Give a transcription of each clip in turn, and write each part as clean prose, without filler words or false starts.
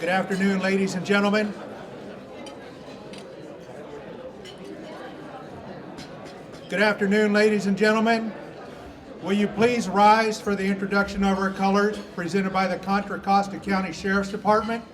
Good afternoon, ladies and gentlemen. Good afternoon, ladies and gentlemen. Will you please rise for the introduction of our colors presented by the Contra Costa County Sheriff's Department?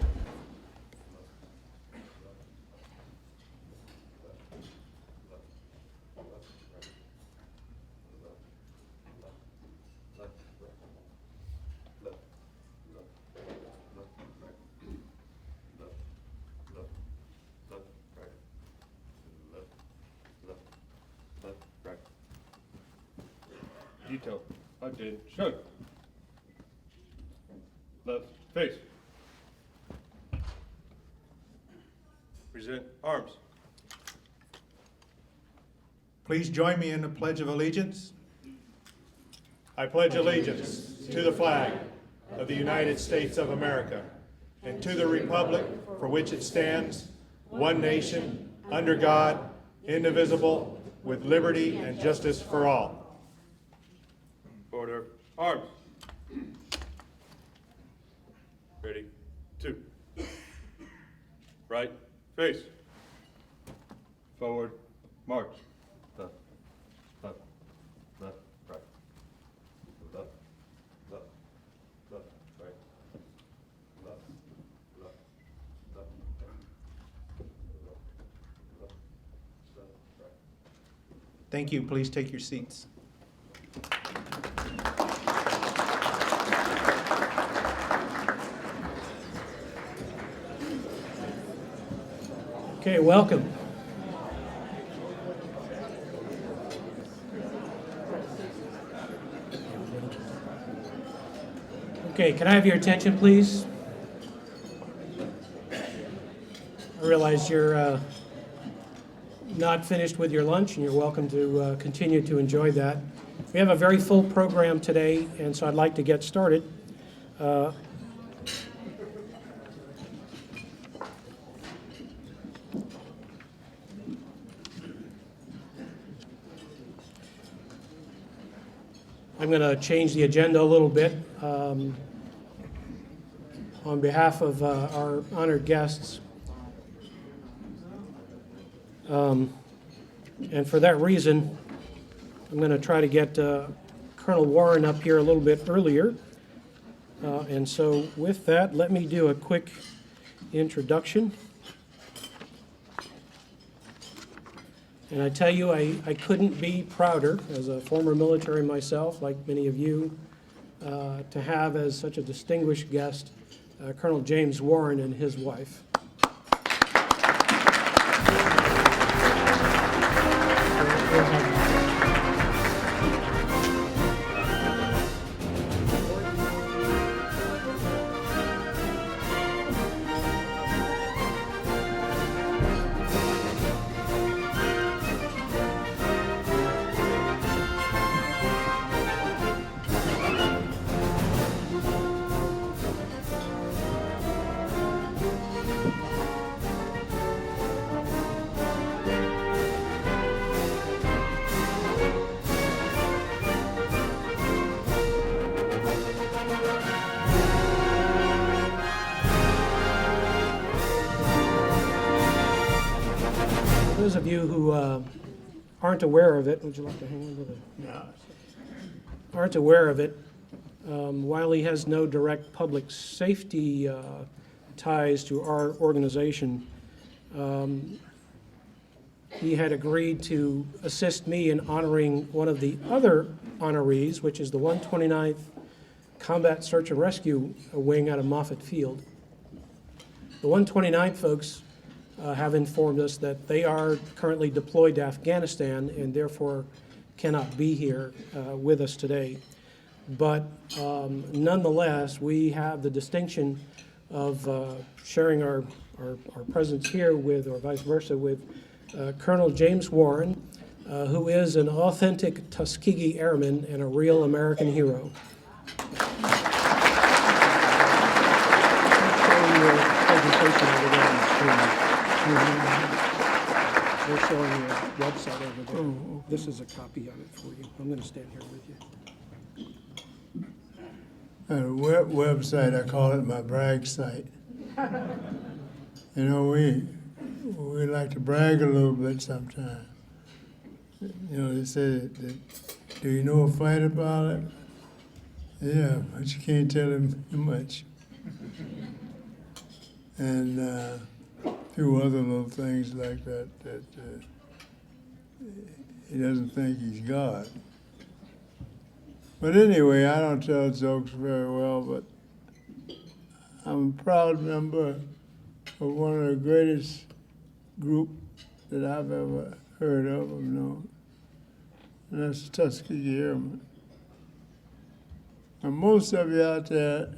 Detail. Updated. Show. Left face. Present arms. Please join me in the Pledge of Allegiance. I pledge allegiance to the flag of the United States of America and to the republic for which it stands, one nation, under God, indivisible, with liberty and justice for all. Order. Arms. Ready. 2. Right face. Forward. March. Left. Left. Left. Right. Left. Left. Left. Right. Left. Left. Left. Left. Left. Right. Thank you. Please take your seats. Okay, welcome. Okay, can I have your attention, please? I realize you're not finished with your lunch, and you're welcome to continue to enjoy that. We have a very full program today, and so I'd like to get started. I'm going to change the agenda a little bit. On behalf of our honored guests, and for that reason, I'm going to try to get Colonel Warren up here a little bit earlier. And so with that, let me do a quick introduction. And I tell you, I couldn't be prouder, as a former military myself, like many of you, to have as such a distinguished guest Colonel James Warren and his wife. Those of you who aren't aware of it, would you like to hang on to the? No. Aren't aware of it, while he has no direct public safety ties to our organization, he had agreed to assist me in honoring one of the other honorees, which is the 129th Combat Search and Rescue Wing out of Moffett Field. The 129th folks have informed us that they are currently deployed to Afghanistan and therefore cannot be here with us today. But nonetheless, we have the distinction of sharing our presence here with, or vice versa, with Colonel James Warren, who is an authentic Tuskegee Airman and a real American hero. They're showing your website over there. Oh, okay. This is a copy of it for you. I'm going to stand here with you. A website, I call it my brag site. You know, we like to brag a little bit sometimes. You know, they say that, do you know a fighter pilot? Yeah, but you can't tell him much. And a few other little things like that, he doesn't think he's God. But anyway, I don't tell jokes very well, but I'm a proud member of one of the greatest group that I've ever heard of or known, and that's the Tuskegee Airman. And most of you out there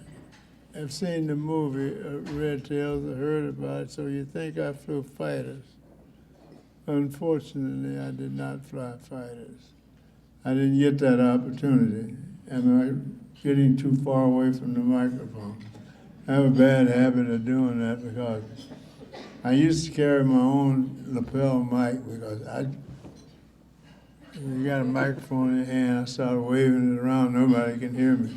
have seen the movie Red Tails or heard about it, so you think I flew fighters. Unfortunately, I did not fly fighters. I didn't get that opportunity. Am I getting too far away from the microphone? I have a bad habit of doing that because I used to carry my own lapel mic because when you got a microphone in your hand, I started waving it around, nobody can hear me.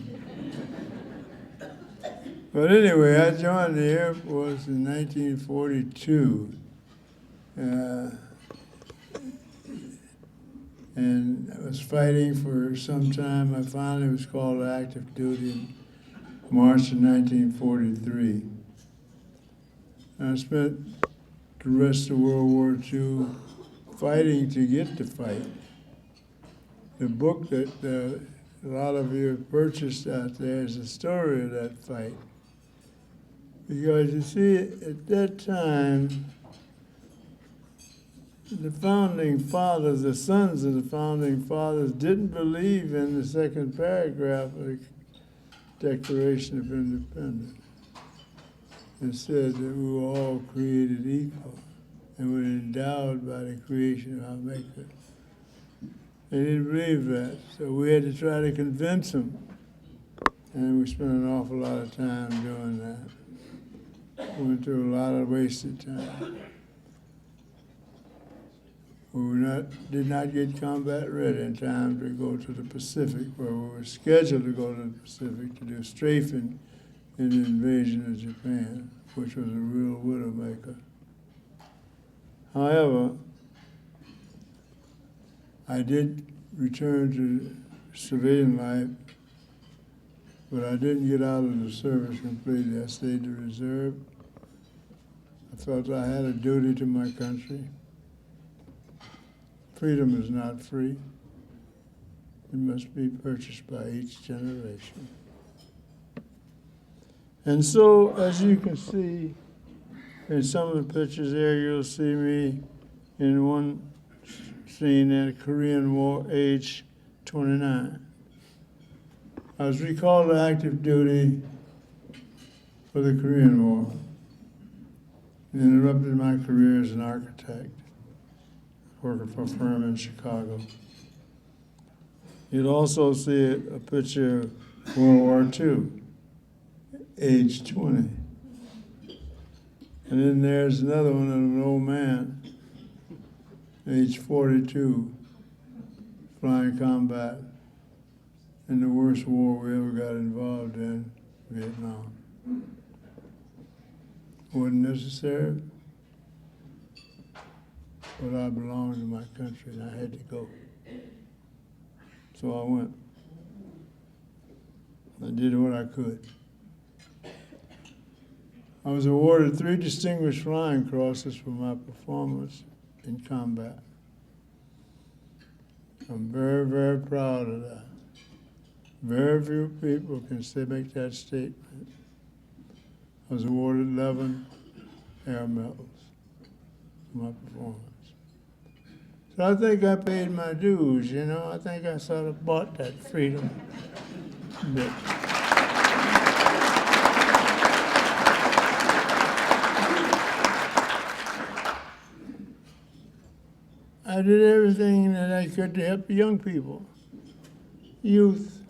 But anyway, I joined the Air Force in 1942. And I was fighting for some time. I finally was called to active duty in March of 1943. And I spent the rest of World War II fighting to get to fight. The book that a lot of you have purchased out there is the story of that fight. Because you see, at that time, the founding fathers, the sons of the founding fathers, didn't believe in the second paragraph of the Declaration of Independence. It said that we were all created equal and were endowed by the creation of our Maker. They didn't believe that, so we had to try to convince them. And we spent an awful lot of time doing that. We went through a lot of wasted time. We did not get combat ready in time to go to the Pacific, where we were scheduled to go to the Pacific to do strafing in the invasion of Japan, which was a real widowmaker. However, I did return to civilian life, but I didn't get out of the service completely. I stayed in the reserve. I felt I had a duty to my country. Freedom is not free. It must be purchased by each generation. And so, as you can see in some of the pictures there, you'll see me in one scene in the Korean War, age 29. I was recalled to active duty for the Korean War. It interrupted my career as an architect, working for a firm in Chicago. You'd also see a picture of World War II, age 20. And then there's another one of an old man, age 42, flying combat in the worst war we ever got involved in, Vietnam. Wasn't necessary, but I belonged to my country and I had to go. So I went. I did what I could. I was awarded 3 Distinguished Flying Crosses for my performance in combat. I'm very, very proud of that. Very few people can make that statement. I was awarded 11 air medals for my performance. So I think I paid my dues, you know. I think I sort of bought that freedom a bit. I did everything that I could to help young people. Youth,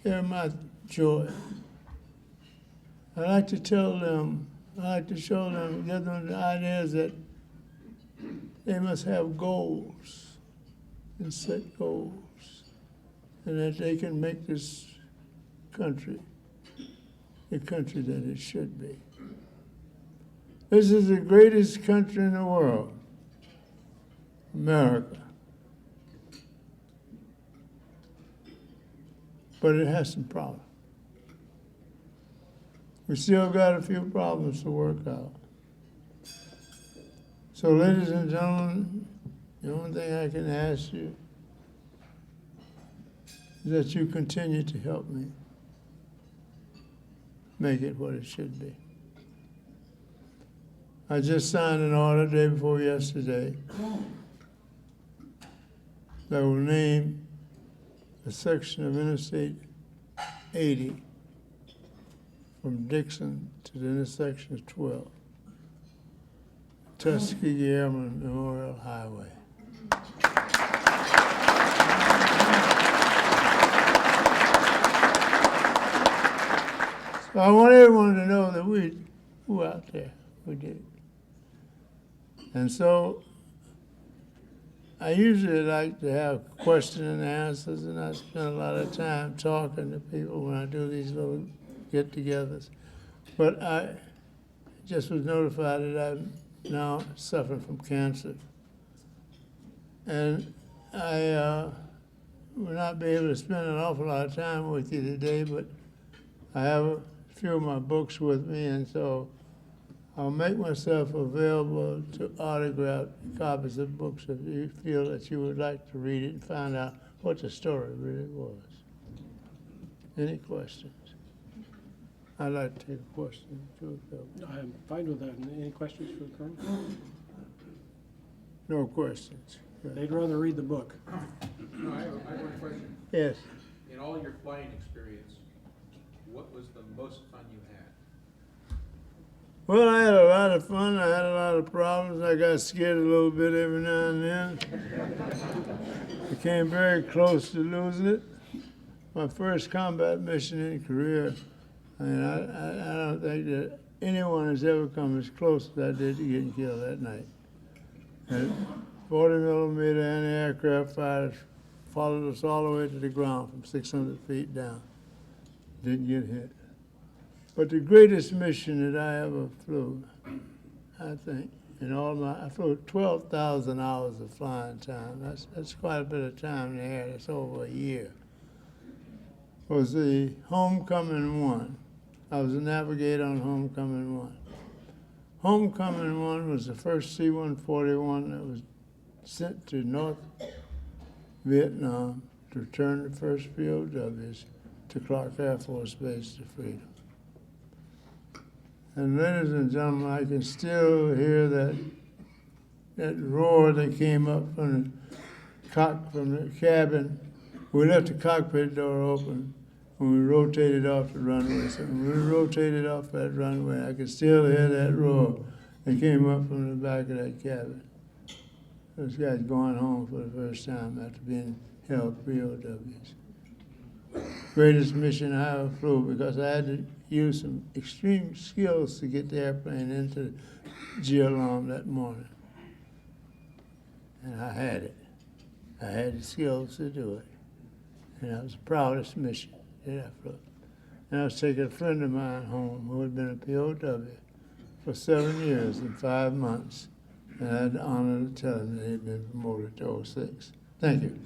they're my joy. I like to tell them, I like to show them, give them the ideas that they must have goals and set goals, and that they can make this country the country that it should be. This is the greatest country in the world, America. But it has some problems. We still got a few problems to work out. So, ladies and gentlemen, the only thing I can ask you is that you continue to help me make it what it should be. I just signed an order day before yesterday that will name a section of Interstate 80 from Dixon to the intersection of 12, Tuskegee Airman Memorial Highway. So I want everyone to know that we were out there, we did it. And so I usually like to have question and answers, and I spend a lot of time talking to people when I do these little get-togethers. But I just was notified that I'm now suffering from cancer. And I will not be able to spend an awful lot of time with you today, but I have a few of my books with me, and so I'll make myself available to autograph copies of books if you feel that you would like to read it and find out what the story really was. Any questions? I'd like to take a question. I'm fine with that. Any questions for the Colonel? No questions. They'd rather read the book. No, I have one question. Yes. In all your flying experience, what was the most fun you had? Well, I had a lot of fun. I had a lot of problems. I got scared a little bit every now and then. I came very close to losing it. My first combat mission in Korea, I mean, I don't think that anyone has ever come as close as I did to getting killed that night. And 40 millimeter anti-aircraft fighters followed us all the way to the ground from 600 feet down. Didn't get hit. But the greatest mission that I ever flew, I think, I flew 12,000 hours of flying time. That's quite a bit of time in the air. That's over a year. Was the Homecoming 1. I was a navigator on Homecoming 1. Homecoming 1 was the first C-141 that was sent to North Vietnam to return the first POWs to Clark Air Force Base to freedom. And ladies and gentlemen, I can still hear that roar that came up from the cabin. We left the cockpit door open when we rotated off the runway. So when we rotated off that runway, I could still hear that roar that came up from the back of that cabin. Those guys going home for the first time after being held POWs. Greatest mission I ever flew, because I had to use some extreme skills to get the airplane into Geelong that morning. And I had it. I had the skills to do it. And that was the proudest mission that I flew. And I was taking a friend of mine home who had been a POW for 7 years and 5 months. And I had the honor to tell him that he had been promoted to 06. Thank you.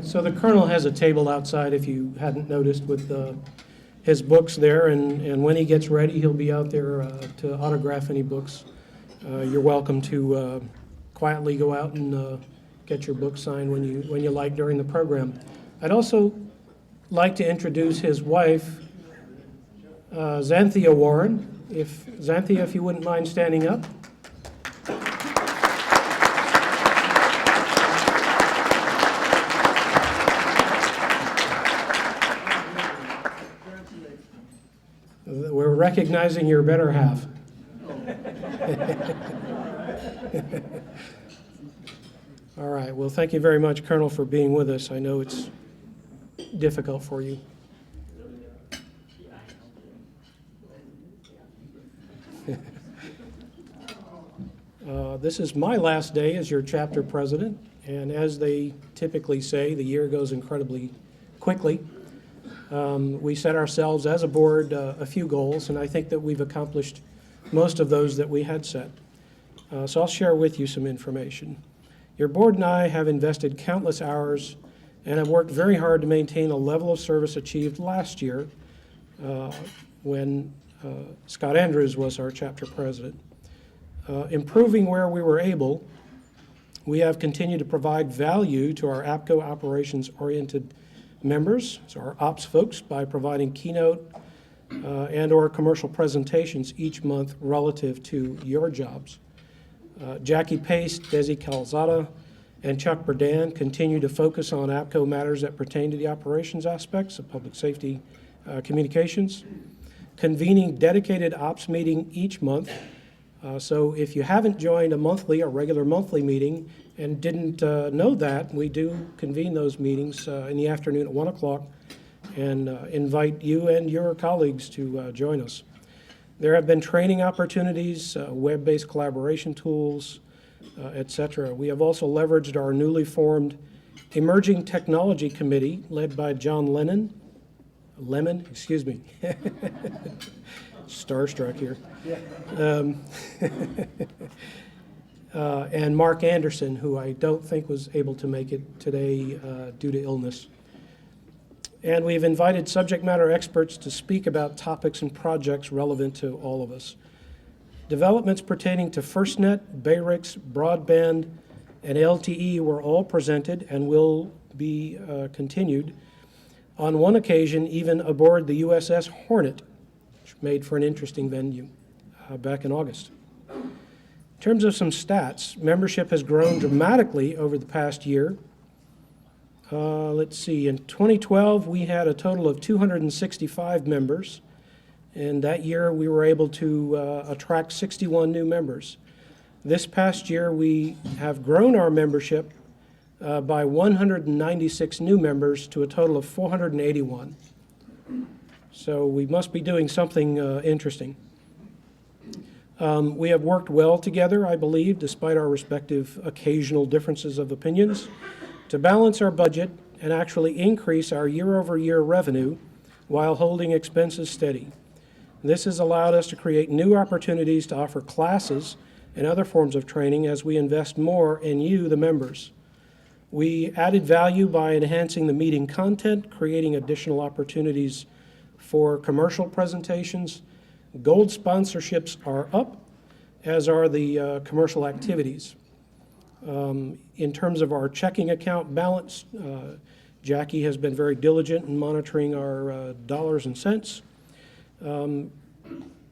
So the Colonel has a table outside, if you hadn't noticed, with his books there, and when he gets ready, he'll be out there to autograph any books. You're welcome to quietly go out and get your book signed when you like during the program. I'd also like to introduce his wife, Xanthia Warren. Xanthia, if you wouldn't mind standing up. We're recognizing your better half. All right. well, thank you very much, Colonel, for being with us. I know it's difficult for you. This is my last day as your chapter president, and as they typically say, the year goes incredibly quickly. We set ourselves as a board a few goals, and I think that we've accomplished most of those that we had set. So I'll share with you some information. Your board and I have invested countless hours and have worked very hard to maintain a level of service achieved last year when Scott Andrews was our chapter president. Improving where we were able, we have continued to provide value to our APCO operations-oriented members, so our ops folks, by providing keynote and/or commercial presentations each month relative to your jobs. Jackie Pace, Desi Calzada, and Chuck Berdan continue to focus on APCO matters that pertain to the operations aspects of public safety communications, convening dedicated ops meeting each month. So if you haven't joined a regular monthly meeting and didn't know that, we do convene those meetings in the afternoon at 1 o'clock and invite you and your colleagues to join us. There have been training opportunities, web-based collaboration tools, et cetera. We have also leveraged our newly formed Emerging Technology Committee led by John Lemon, starstruck here. And Mark Anderson, who I don't think was able to make it today due to illness. And we've invited subject matter experts to speak about topics and projects relevant to all of us. Developments pertaining to FirstNet, Bayrix, broadband, and LTE were all presented and will be continued. On one occasion, even aboard the USS Hornet, which made for an interesting venue back in August. In terms of some stats, membership has grown dramatically over the past year. Let's see, in 2012, we had a total of 265 members, and that year we were able to attract 61 new members. This past year, we have grown our membership by 196 new members to a total of 481. So we must be doing something interesting. We have worked well together, I believe, despite our respective occasional differences of opinions, to balance our budget and actually increase our year-over-year revenue while holding expenses steady. This has allowed us to create new opportunities to offer classes and other forms of training as we invest more in you, the members. We added value by enhancing the meeting content, creating additional opportunities for commercial presentations. Gold sponsorships are up, as are the commercial activities. In terms of our checking account balance, Jackie has been very diligent in monitoring our dollars and cents.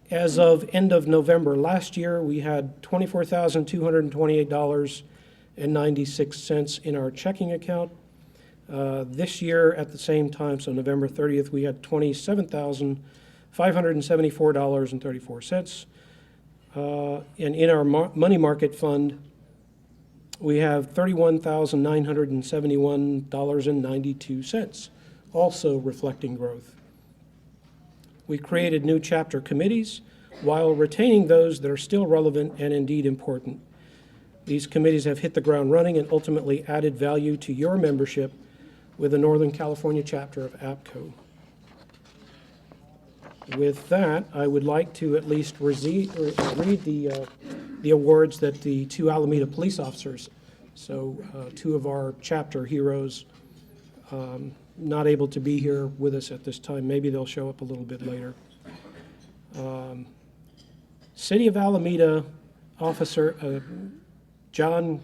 As of end of November last year, we had $24,228.96 in our checking account. This year, at the same time, so November 30th, we had $27,574.34. And in our money market fund, we have $31,971.92, also reflecting growth. We created new chapter committees while retaining those that are still relevant and indeed important. These committees have hit the ground running and ultimately added value to your membership with the Northern California chapter of APCO. With that, I would like to at least read the awards that the two Alameda police officers, so two of our chapter heroes, not able to be here with us at this time. Maybe they'll show up a little bit later. City of Alameda Officer John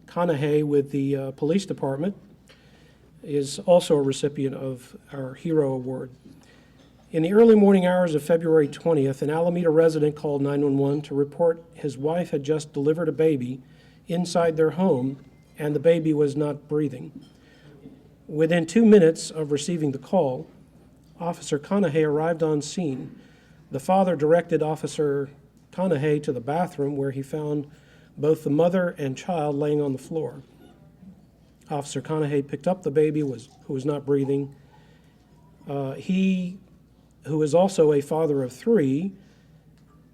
Conahay with the Police Department is also a recipient of our Hero Award. In the early morning hours of February 20th, an Alameda resident called 911 to report his wife had just delivered a baby inside their home and the baby was not breathing. Within 2 minutes of receiving the call, Officer Conahay arrived on scene. The father directed Officer Conahay to the bathroom where he found both the mother and child laying on the floor. Officer Conahay picked up the baby who was not breathing. He, who is also a father of 3,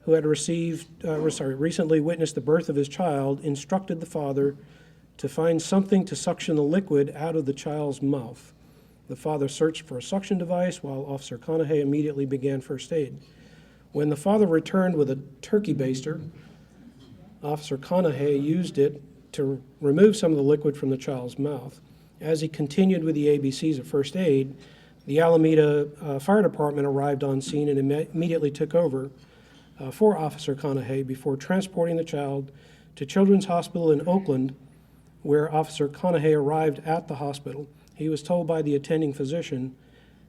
who had recently witnessed the birth of his child, instructed the father to find something to suction the liquid out of the child's mouth. The father searched for a suction device while Officer Conahay immediately began first aid. When the father returned with a turkey baster, Officer Conahay used it to remove some of the liquid from the child's mouth. As he continued with the ABCs of first aid, the Alameda Fire Department arrived on scene and immediately took over for Officer Conahay before transporting the child to Children's Hospital in Oakland, where Officer Conahay arrived at the hospital. He was told by the attending physician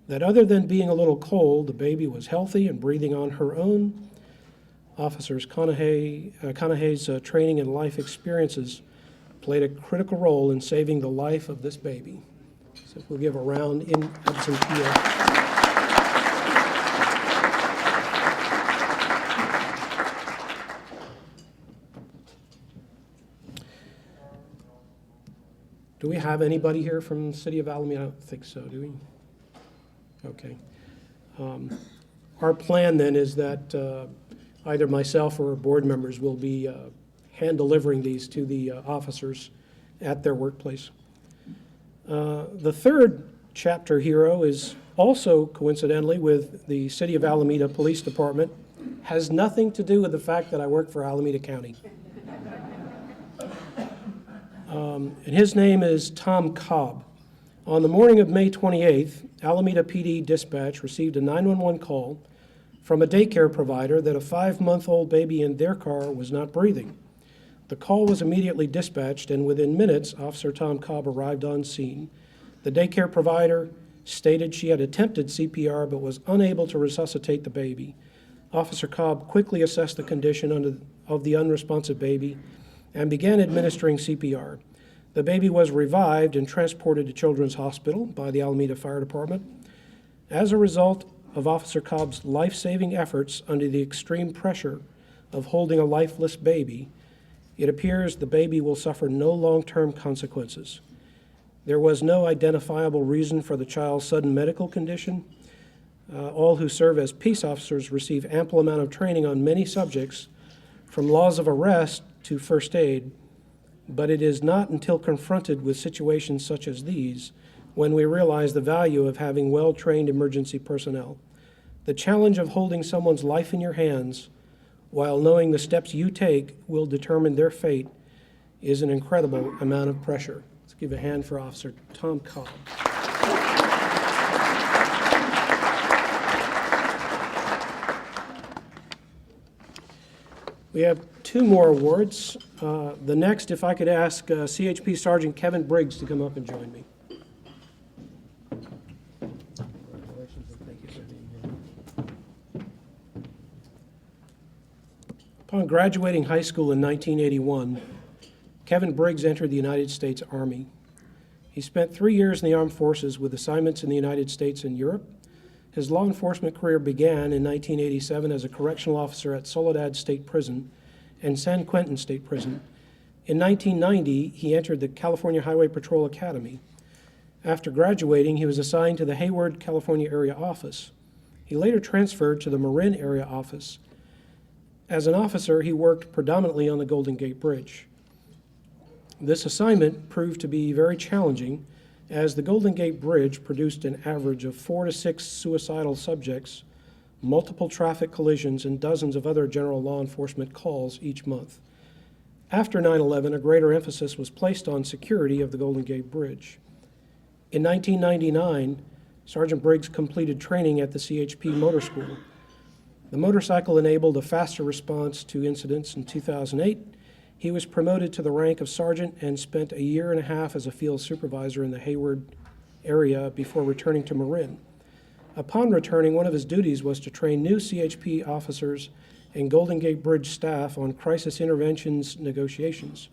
that other than being a little cold, the baby was healthy and breathing on her own. Officers Conahay's training and life experiences played a critical role in saving the life of this baby. So if we'll give a round in absentia. Do we have anybody here from the city of Alameda? I don't think so, do we? Okay. Our plan then is that either myself or board members will be hand delivering these to the officers at their workplace. The third chapter hero is also coincidentally with the City of Alameda Police Department. Has nothing to do with the fact that I work for Alameda County. And his name is Tom Cobb. On the morning of May 28th, Alameda PD dispatch received a 911 call from a daycare provider that a 5-month-old baby in their car was not breathing. The call was immediately dispatched, and within minutes, Officer Tom Cobb arrived on scene. The daycare provider stated she had attempted CPR but was unable to resuscitate the baby. Officer Cobb quickly assessed the condition of the unresponsive baby and began administering CPR. The baby was revived and transported to Children's Hospital by the Alameda Fire Department. As a result of Officer Cobb's life-saving efforts under the extreme pressure of holding a lifeless baby, it appears the baby will suffer no long-term consequences. There was no identifiable reason for the child's sudden medical condition. All who serve as peace officers receive ample amount of training on many subjects, from laws of arrest to first aid, but it is not until confronted with situations such as these when we realize the value of having well-trained emergency personnel. The challenge of holding someone's life in your hands while knowing the steps you take will determine their fate is an incredible amount of pressure. Let's give a hand for Officer Tom Cobb. We have 2 more awards. The next, if I could ask CHP Sergeant Kevin Briggs to come up and join me. Congratulations and thank you for being here. Upon graduating high school in 1981, Kevin Briggs entered the United States Army. He spent 3 years in the armed forces with assignments in the United States and Europe. His law enforcement career began in 1987 as a correctional officer at Soledad State Prison and San Quentin State Prison. In 1990, he entered the California Highway Patrol Academy. After graduating, he was assigned to the Hayward, California area office. He later transferred to the Marin area office. As an officer, he worked predominantly on the Golden Gate Bridge. This assignment proved to be very challenging, as the Golden Gate Bridge produced an average of 4 to 6 suicidal subjects, multiple traffic collisions, and dozens of other general law enforcement calls each month. After 9/11, a greater emphasis was placed on security of the Golden Gate Bridge. In 1999, Sergeant Briggs completed training at the CHP Motor School. The motorcycle enabled a faster response to incidents. In 2008, he was promoted to the rank of sergeant and spent a year and a half as a field supervisor in the Hayward area before returning to Marin. Upon returning, one of his duties was to train new CHP officers and Golden Gate Bridge staff on crisis interventions negotiations.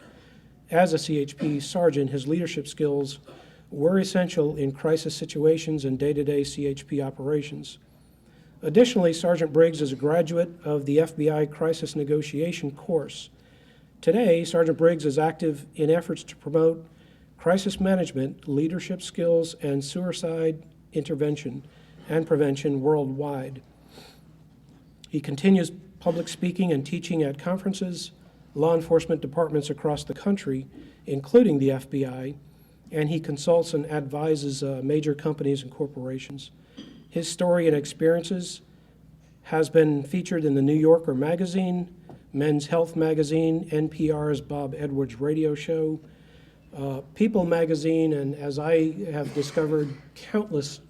As a CHP sergeant, his leadership skills were essential in crisis situations and day-to-day CHP operations. Additionally, Sergeant Briggs is a graduate of the FBI Crisis Negotiation course. Today, Sergeant Briggs is active in efforts to promote crisis management, leadership skills, and suicide intervention and prevention worldwide. He continues public speaking and teaching at conferences, law enforcement departments across the country, including the FBI, and he consults and advises major companies and corporations. His story and experiences has been featured in the New Yorker magazine, Men's Health magazine, NPR's Bob Edwards radio show, People magazine, and as I have discovered, countless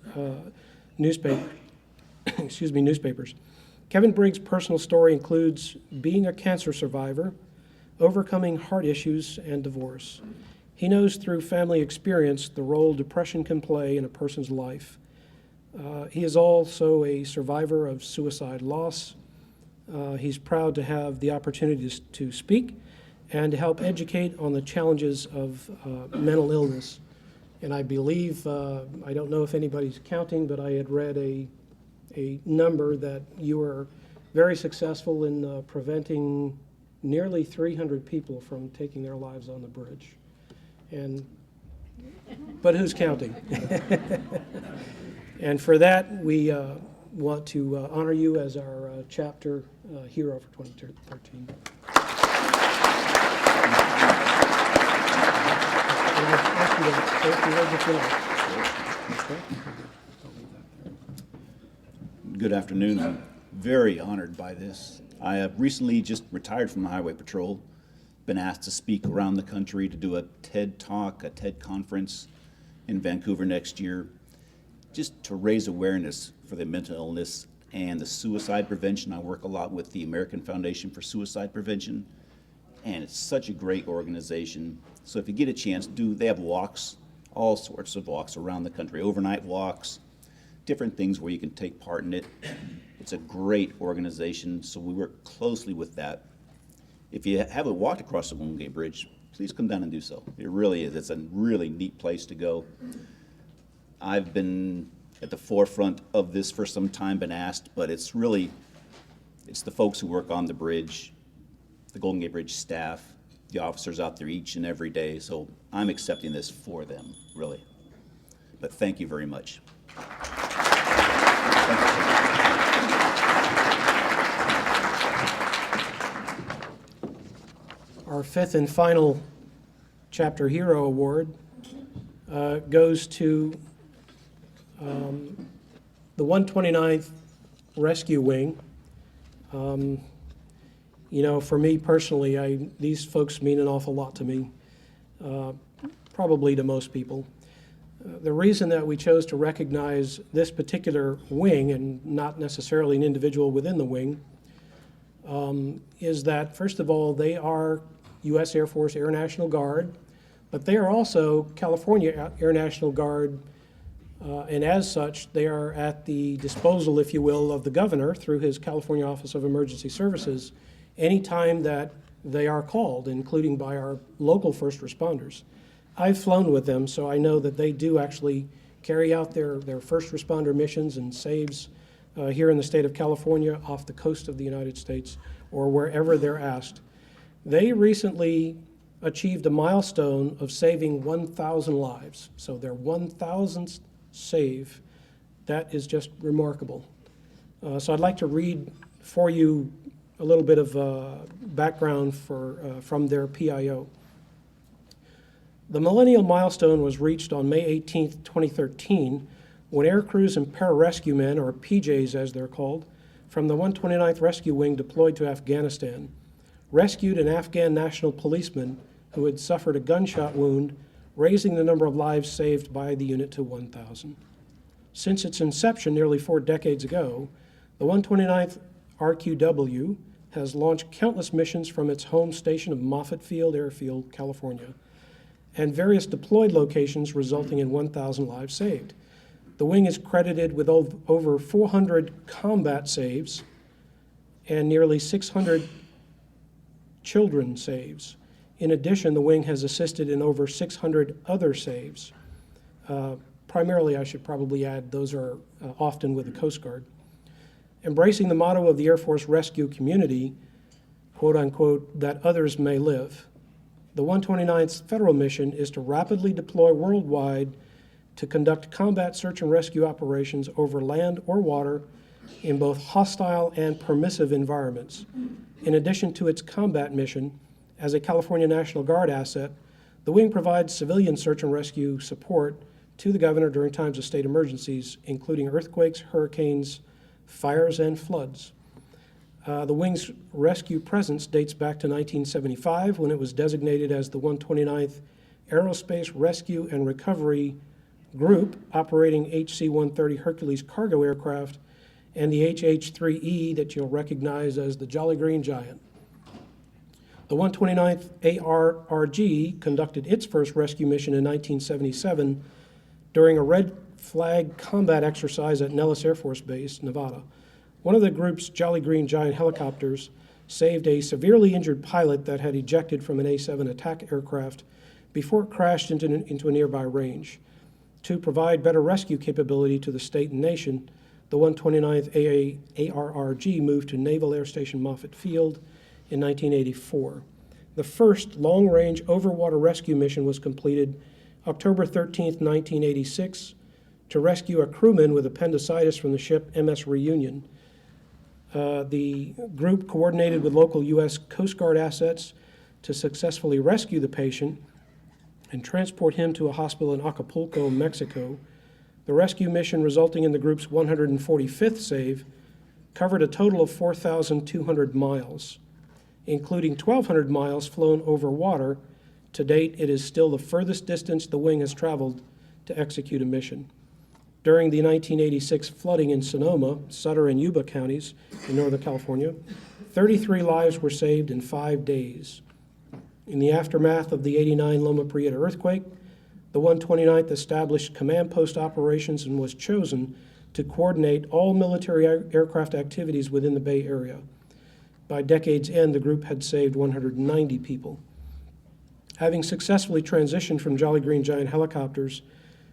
newspapers. Kevin Briggs' personal story includes being a cancer survivor, overcoming heart issues, and divorce. He knows through family experience the role depression can play in a person's life. He is also a survivor of suicide loss. He's proud to have the opportunity to speak and to help educate on the challenges of mental illness. And I believe, I don't know if anybody's counting, but I had read a number that you were very successful in preventing nearly 300 people from taking their lives on the bridge. But who's counting? And for that, we want to honor you as our chapter hero for 2013. And I'd ask you to take the words if you like. Good afternoon. I'm very honored by this. I have recently just retired from the Highway Patrol, been asked to speak around the country to do a TED Talk, a TED Conference in Vancouver next year, just to raise awareness for the mental illness and the suicide prevention. I work a lot with the American Foundation for Suicide Prevention, and it's such a great organization. So if you get a chance, they have walks, all sorts of walks around the country, overnight walks, different things where you can take part in it. It's a great organization, so we work closely with that. If you haven't walked across the Golden Gate Bridge, please come down and do so. It really is. It's a really neat place to go. I've been at the forefront of this for some time, been asked, but it's the folks who work on the bridge, the Golden Gate Bridge staff, the officers out there each and every day, so I'm accepting this for them, really. But thank you very much. Our fifth and final Chapter Hero Award goes to the 129th Rescue Wing. You know, for me personally, these folks mean an awful lot to me, probably to most people. The reason that we chose to recognize this particular wing and not necessarily an individual within the wing is that, first of all, they are U.S. Air Force Air National Guard, but they are also California Air National Guard, and as such, they are at the disposal, if you will, of the governor through his California Office of Emergency Services anytime that they are called, including by our local first responders. I've flown with them, so I know that they do actually carry out their first responder missions and saves here in the state of California, off the coast of the United States, or wherever they're asked. They recently achieved a milestone of saving 1,000 lives. So their 1,000th save, that is just remarkable. So I'd like to read for you a little bit of background from their PIO. The millennial milestone was reached on May 18, 2013, when air crews and pararescue men, or PJs as they're called, from the 129th Rescue Wing deployed to Afghanistan, rescued an Afghan national policeman who had suffered a gunshot wound, raising the number of lives saved by the unit to 1,000. Since its inception nearly 4 decades ago, the 129th RQW has launched countless missions from its home station of Moffett Field Airfield, California, and various deployed locations, resulting in 1,000 lives saved. The wing is credited with over 400 combat saves and nearly 600 children saves. In addition, the wing has assisted in over 600 other saves. Primarily, I should probably add, those are often with the Coast Guard. Embracing the motto of the Air Force rescue community, quote unquote, that others may live. The 129th federal mission is to rapidly deploy worldwide to conduct combat search and rescue operations over land or water in both hostile and permissive environments. In addition to its combat mission, as a California National Guard asset, the wing provides civilian search and rescue support to the governor during times of state emergencies, including earthquakes, hurricanes, fires, and floods. The wing's rescue presence dates back to 1975, when it was designated as the 129th Aerospace Rescue and Recovery Group, operating HC-130 Hercules cargo aircraft and the HH-3E that you'll recognize as the Jolly Green Giant. The 129th ARRG conducted its first rescue mission in 1977 during a red flag combat exercise at Nellis Air Force Base, Nevada. One of the group's Jolly Green Giant helicopters saved a severely injured pilot that had ejected from an A-7 attack aircraft before it crashed into a nearby range. To provide better rescue capability to the state and nation, the 129th ARRG moved to Naval Air Station Moffett Field in 1984. The first long-range overwater rescue mission was completed October 13, 1986, to rescue a crewman with appendicitis from the ship MS Reunion. The group coordinated with local U.S. Coast Guard assets to successfully rescue the patient and transport him to a hospital in Acapulco, Mexico. The rescue mission, resulting in the group's 145th save, covered a total of 4,200 miles, including 1,200 miles flown over water. To date, it is still the furthest distance the wing has traveled to execute a mission. During the 1986 flooding in Sonoma, Sutter, and Yuba counties in Northern California, 33 lives were saved in 5 days. In the aftermath of the '89 Loma Prieta earthquake, the 129th established command post operations and was chosen to coordinate all military aircraft activities within the Bay Area. By decade's end, the group had saved 190 people. Having successfully transitioned from Jolly Green Giant helicopters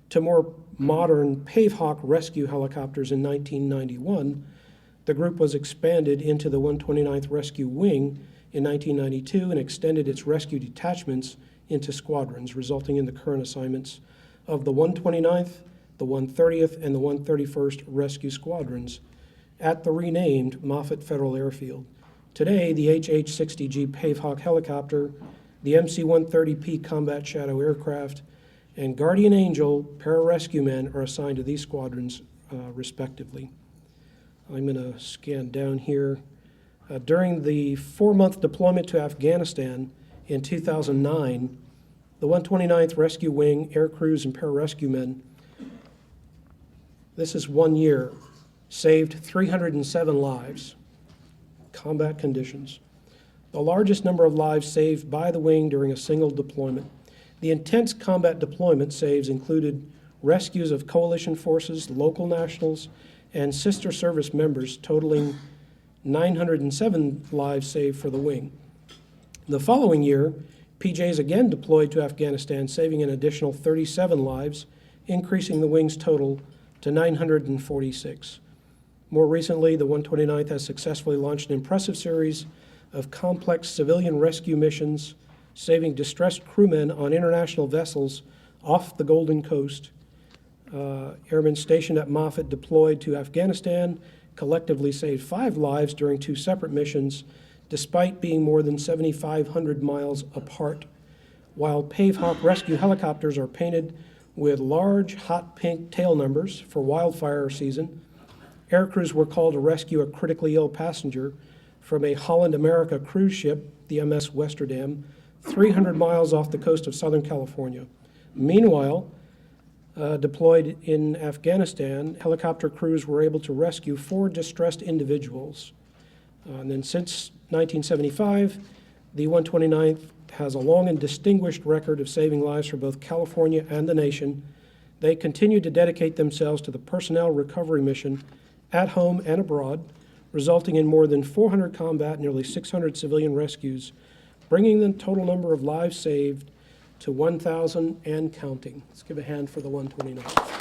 to more modern Pavehawk rescue helicopters in 1991, the group was expanded into the 129th Rescue Wing in 1992 and extended its rescue detachments into squadrons, resulting in the current assignments of the 129th, the 130th, and the 131st Rescue Squadrons at the renamed Moffett Federal Airfield. Today, the HH-60G Pavehawk helicopter, the MC-130P Combat Shadow aircraft, and Guardian Angel pararescue men are assigned to these squadrons, respectively. I'm going to scan down here. During the 4-month deployment to Afghanistan in 2009, the 129th Rescue Wing air crews and pararescue men, this is 1 year, saved 307 lives, combat conditions, the largest number of lives saved by the wing during a single deployment. The intense combat deployment saves included rescues of coalition forces, local nationals, and sister service members, totaling 907 lives saved for the wing. The following year, PJs again deployed to Afghanistan, saving an additional 37 lives, increasing the wing's total to 946. More recently, the 129th has successfully launched an impressive series of complex civilian rescue missions, saving distressed crewmen on international vessels off the Golden Coast. Airmen stationed at Moffett deployed to Afghanistan collectively saved 5 lives during 2 separate missions, despite being more than 7,500 miles apart. While Pavehawk rescue helicopters are painted with large hot pink tail numbers for wildfire season, air crews were called to rescue a critically ill passenger from a Holland America cruise ship, the MS Westerdam, 300 miles off the coast of Southern California. Meanwhile, deployed in Afghanistan, helicopter crews were able to rescue 4 distressed individuals. And then since 1975, the 129th has a long and distinguished record of saving lives for both California and the nation. They continue to dedicate themselves to the personnel recovery mission at home and abroad, resulting in more than 400 combat and nearly 600 civilian rescues, bringing the total number of lives saved to 1,000 and counting. Let's give a hand for the 129th.